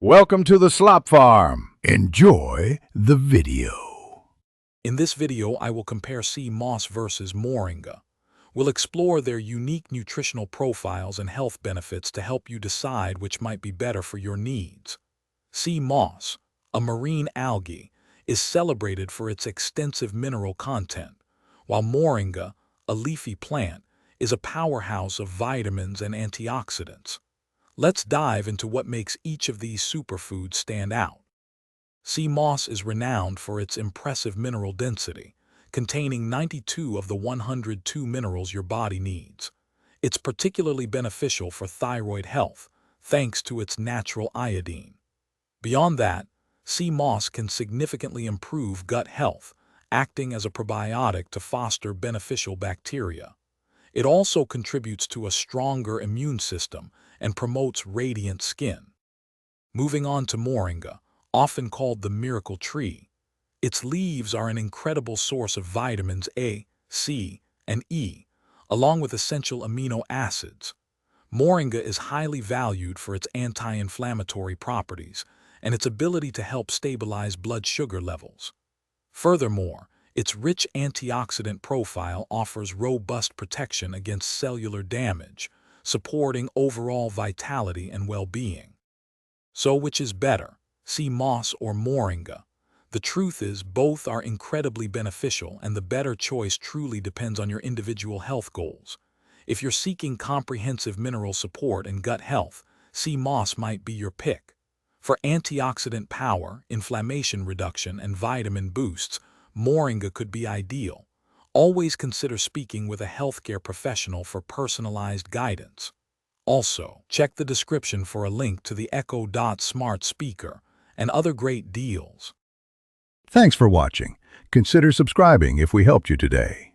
Welcome to the Slop Farm. Enjoy the video. In this video, I will compare sea moss versus Moringa. We'll explore their unique nutritional profiles and health benefits to help you decide which might be better for your needs. Sea moss, a marine algae, is celebrated for its extensive mineral content, while Moringa, a leafy plant, is a powerhouse of vitamins and antioxidants. Let's dive into what makes each of these superfoods stand out. Sea moss is renowned for its impressive mineral density, containing 92 of the 102 minerals your body needs. It's particularly beneficial for thyroid health, thanks to its natural iodine. Beyond that, sea moss can significantly improve gut health, acting as a probiotic to foster beneficial bacteria. It also contributes to a stronger immune system and promotes radiant skin. Moving on to Moringa, often called the miracle tree. Its leaves are an incredible source of vitamins A, C, and E, along with essential amino acids. Moringa is highly valued for its anti-inflammatory properties and its ability to help stabilize blood sugar levels. Furthermore, its rich antioxidant profile offers robust protection against cellular damage, supporting overall vitality and well-being. So which is better, sea moss or Moringa? The truth is, both are incredibly beneficial, and the better choice truly depends on your individual health goals. If you're seeking comprehensive mineral support and gut health, sea moss might be your pick. For antioxidant power, inflammation reduction, and vitamin boosts, Moringa could be ideal. Always consider speaking with a healthcare professional for personalized guidance. Also, check the description for a link to the Echo Dot smart speaker and other great deals. Thanks for watching. Consider subscribing if we helped you today.